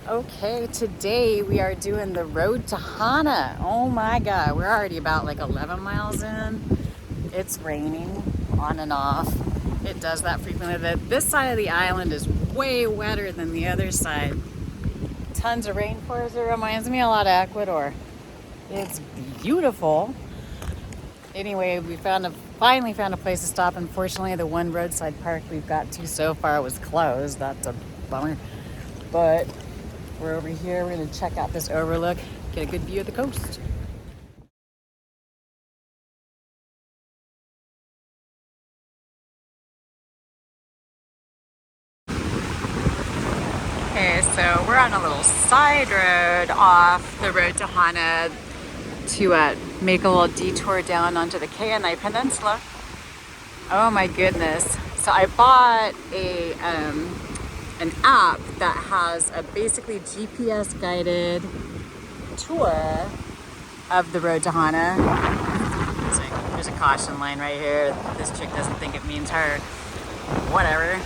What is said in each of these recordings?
Okay, today we are doing the road to Hana. Oh my God, we're already about like 11 miles in. It's raining on and off. It does that frequently. This side of the island is way wetter than the other side. Tons of rainforest. It reminds me a lot of Ecuador. It's beautiful. Anyway, we finally found a place to stop. Unfortunately, the one roadside park we've got to so far was closed. That's a bummer. But we're over here. We're going to check out this overlook, get a good view of the coast. Okay, so we're on a little side road off the road to Hana to make a little detour down onto the Ke'anae Peninsula. Oh my goodness. So I bought an app that has a basically GPS guided tour of the road to Hana. There's a caution line right here. This chick doesn't think it means her. Whatever.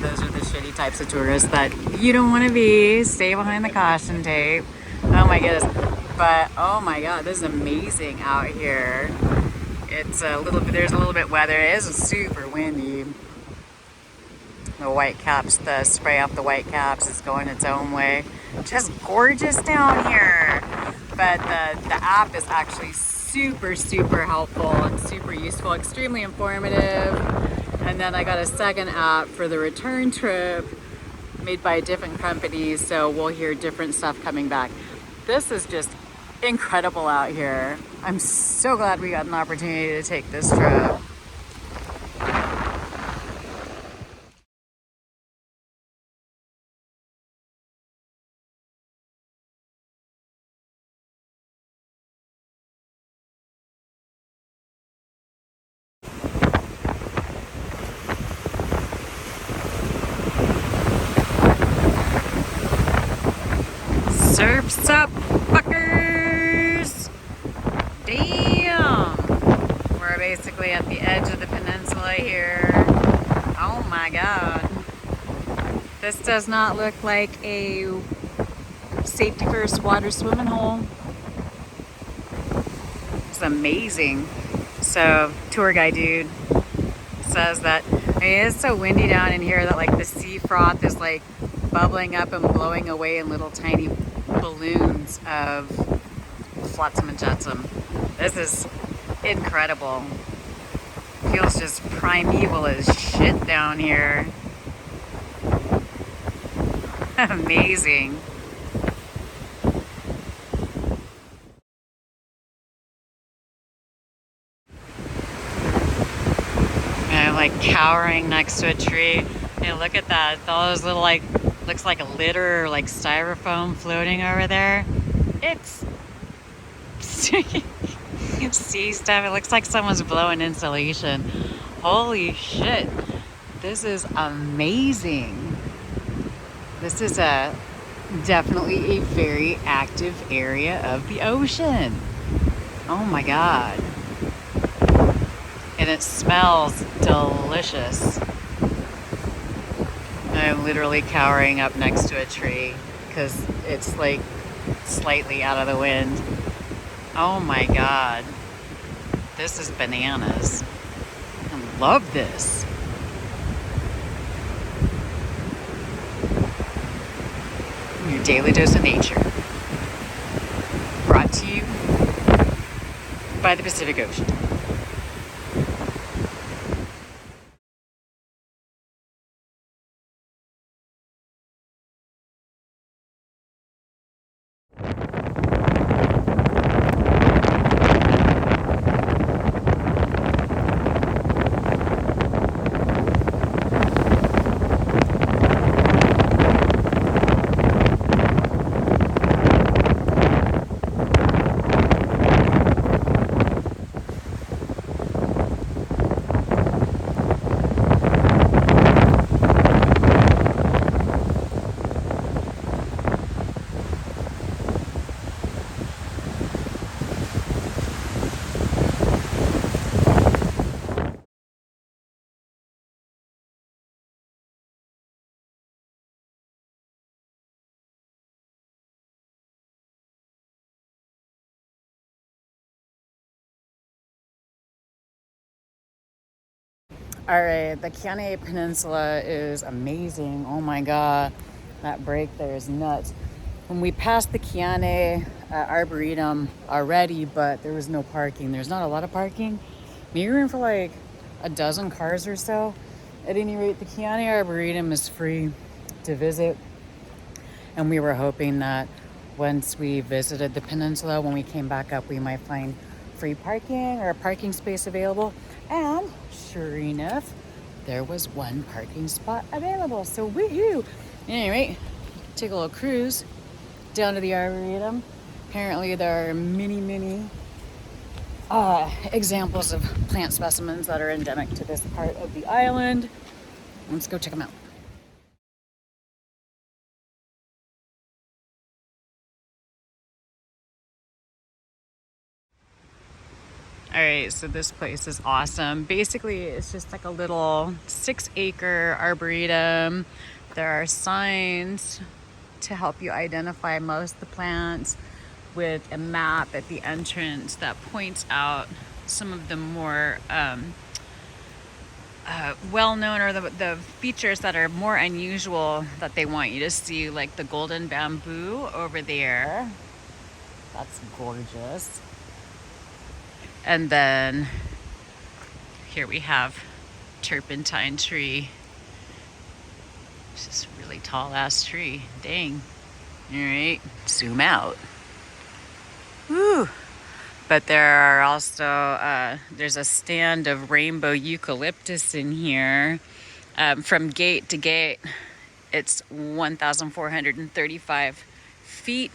Those are the shitty types of tourists that you don't want to be. Stay behind the caution tape. Oh my goodness. But oh my God, this is amazing out here. It's there's a little bit weather. It is super windy. The white caps, the spray off the white caps is going its own way. Just gorgeous down here. But the app is actually super helpful and super useful, extremely informative. And then I got a second app for the return trip made by a different company, so we'll hear different stuff coming back. This is just incredible out here. I'm so glad we got an opportunity to take this trip. Surf's up, fuckers! Damn! We're basically at the edge of the peninsula here. Oh my God. This does not look like a safety first water swimming hole. It's amazing. So, tour guide dude says that it's so windy down in here that like the sea froth is like bubbling up and blowing away in little tiny balloons of flotsam and jetsam. This is incredible. Feels just primeval as shit down here. Amazing. And I'm like cowering next to a tree. And look at that. All those little like, looks like a litter or like styrofoam floating over there. It's sea stuff. It looks like someone's blowing insulation. Holy shit. This is amazing. This is definitely a very active area of the ocean. Oh my God. And it smells delicious. I'm literally cowering up next to a tree because it's like slightly out of the wind. Oh my God. This is bananas. I love this. Your daily dose of nature. Brought to you by the Pacific Ocean. All right, the Ke'anae Peninsula is amazing. Oh my God, that break there is nuts. When we passed the Ke'anae Arboretum already, but there was no parking. There's not a lot of parking. Maybe room for like a dozen cars or so. At any rate, the Ke'anae Arboretum is free to visit. And we were hoping that once we visited the peninsula, when we came back up, we might find free parking or a parking space available. And sure enough, there was one parking spot available. So woohoo! Anyway, take a little cruise down to the Arboretum. Apparently there are many examples of plant specimens that are endemic to this part of the island. Let's go check them out. All right, so this place is awesome. Basically, it's just like a little 6-acre arboretum. There are signs to help you identify most of the plants with a map at the entrance that points out some of the more well-known, or the features that are more unusual that they want you to see, like the golden bamboo over there. That's gorgeous. And then here we have turpentine tree. It's just a really tall ass tree. Dang. All right, zoom out. Woo. But there are also, there's a stand of rainbow eucalyptus in here. From gate to gate, it's 1,435 feet.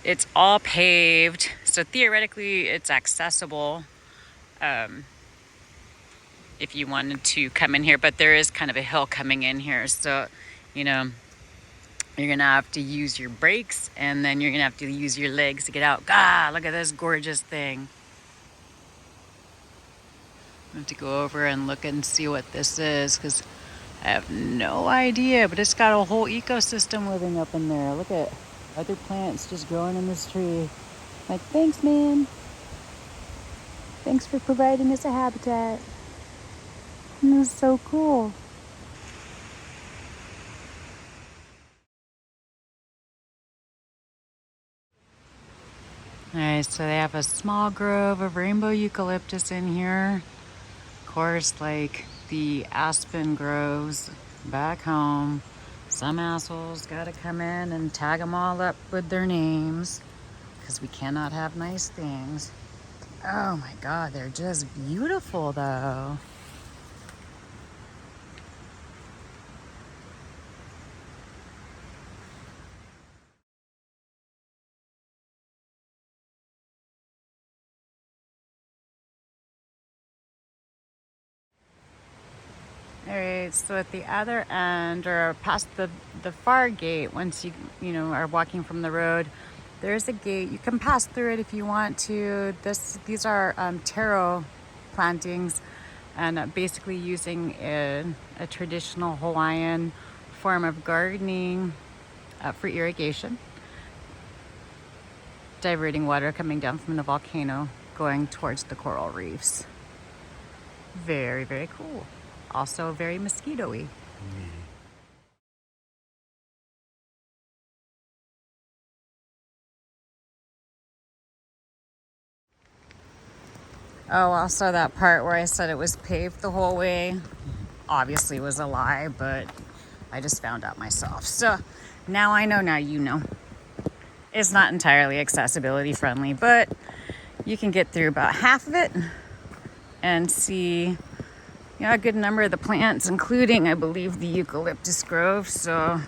It's all paved, so theoretically it's accessible if you wanted to come in here, but there is kind of a hill coming in here, so you know you're gonna have to use your brakes, and then you're gonna have to use your legs to get out. God, look at this gorgeous thing. I have to go over and look and see what this is, because I have no idea, but it's got a whole ecosystem living up in there. Look at other plants just growing in this tree. Like, thanks, man. Thanks for providing us a habitat. And it's so cool. Alright, so they have a small grove of rainbow eucalyptus in here. Of course, like the aspen groves back home, some assholes gotta come in and tag them all up with their names, because we cannot have nice things. Oh my God, they're just beautiful though. All right, so at the other end, or past the far gate, once you know are walking from the road, there's a gate. You can pass through it if you want to. These are taro plantings, and basically using a traditional Hawaiian form of gardening for irrigation, diverting water coming down from the volcano going towards the coral reefs. Very, very cool. Also very mosquito-y. Oh, also that part where I said it was paved the whole way obviously was a lie, but I just found out myself. So now I know, now you know. It's not entirely accessibility friendly, but you can get through about half of it and see a good number of the plants, including, I believe, the eucalyptus grove. So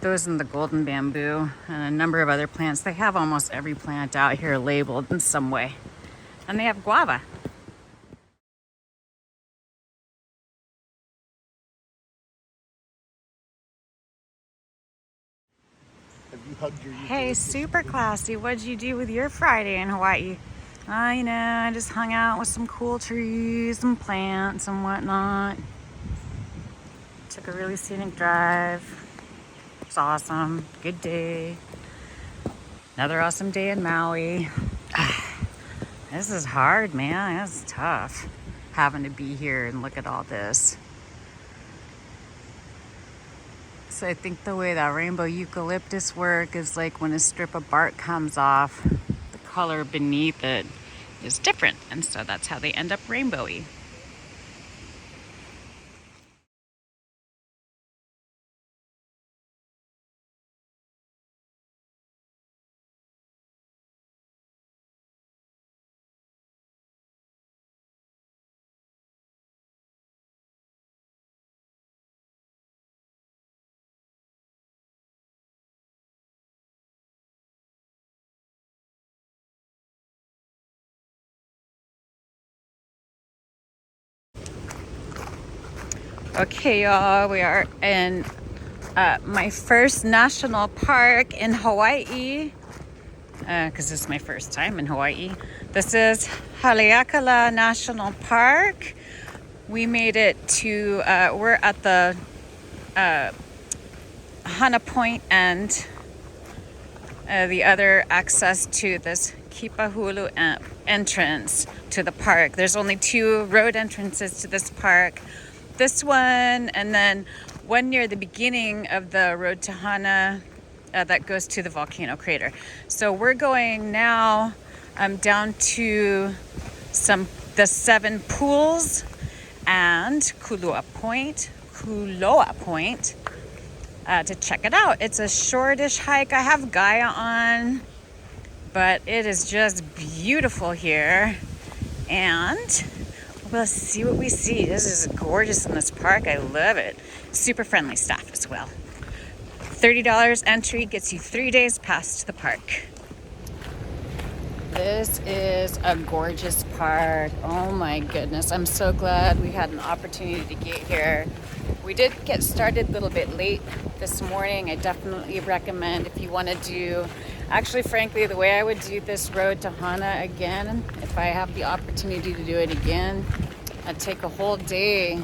those and the golden bamboo and a number of other plants. They have almost every plant out here labeled in some way. And they have guava. Have you hugged your Hey, SuperClassy, what'd you do with your Friday in Hawaii? I just hung out with some cool trees and plants and whatnot. Took a really scenic drive. It's awesome. Good day. Another awesome day in Maui. This is hard, man. This is tough. having to be here and look at all this. So I think the way that rainbow eucalyptus work is like when a strip of bark comes off, the color beneath it is different. And so that's how they end up rainbowy. Okay, y'all, we are in my first national park in Hawaii, because this is my first time in Hawaii. This is Haleakalā National Park. We made it to, we're at the Hana Point and the other access to this Kipahulu entrance to the park. There's only 2 road entrances to this park. This one, and then one near the beginning of the road to Hana that goes to the volcano crater. So we're going now down to the 7 pools and Kuloa Point to check it out. It's a shortish hike. I have Gaia on, but it is just beautiful here, and we'll see what we see. This is gorgeous in this park. I love it. Super friendly staff as well. $30 entry gets you 3 days pass to the park. This is a gorgeous park. Oh my goodness. I'm so glad we had an opportunity to get here. We did get started a little bit late this morning. I definitely recommend if you want to do, actually, frankly, the way I would do this road to Hana again, if I have the opportunity to do it again, I'd take a whole day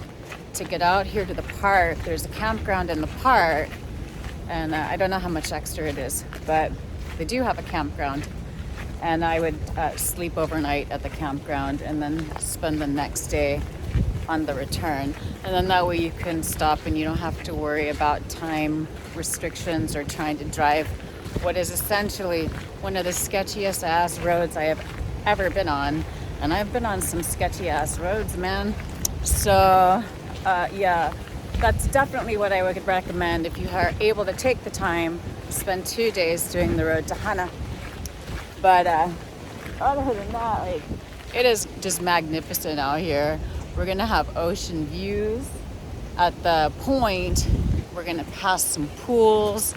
to get out here to the park. There's a campground in the park, and I don't know how much extra it is, but they do have a campground. And I would sleep overnight at the campground and then spend the next day on the return. And then that way you can stop and you don't have to worry about time restrictions or trying to drive what is essentially one of the sketchiest ass roads I have ever been on. And I've been on some sketchy ass roads, man. So yeah, that's definitely what I would recommend if you are able to take the time to spend 2 days doing the road to Hana. But other than that, like, it is just magnificent out here. We're gonna have ocean views at the point. We're gonna pass some pools,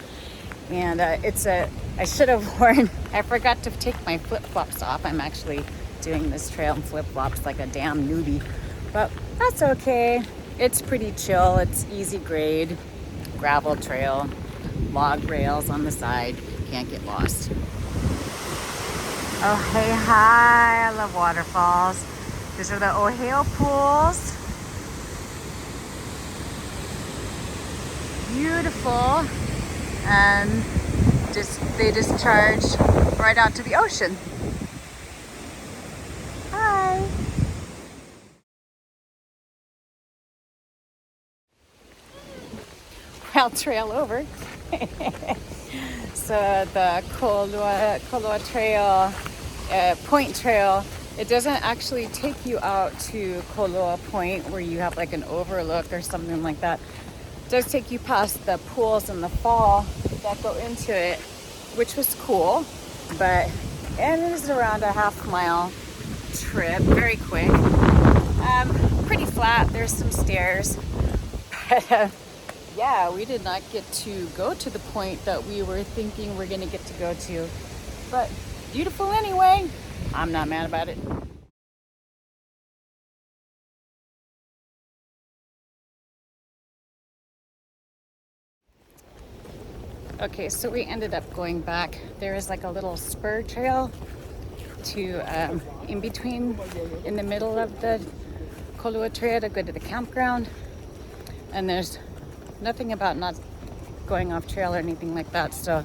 and I should have worn, I forgot to take my flip-flops off. I'm actually doing this trail in flip-flops like a damn newbie, but that's okay. It's pretty chill. It's easy grade, gravel trail, log rails on the side. Can't get lost. Oh, hey, hi, I love waterfalls. These are the Ohio pools. Beautiful. And they discharge right out to the ocean. Hi. I'll trail over. So the Kolua Trail, Point Trail, it doesn't actually take you out to Kolua Point where you have like an overlook or something like that. It does take you past the pools in the fall that go into it, which was cool. But it is around a half-mile trip, very quick. Pretty flat. There's some stairs. But yeah, we did not get to go to the point that we were thinking we're gonna get to go to. But beautiful anyway. I'm not mad about it. Okay, so we ended up going back. There is like a little spur trail to in between, in the middle of the Kolua Trail to go to the campground. And there's nothing about not going off trail or anything like that. So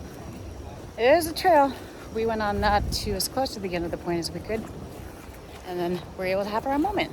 it is a trail. We went on that to as close to the end of the point as we could. And then we're able to have our moment.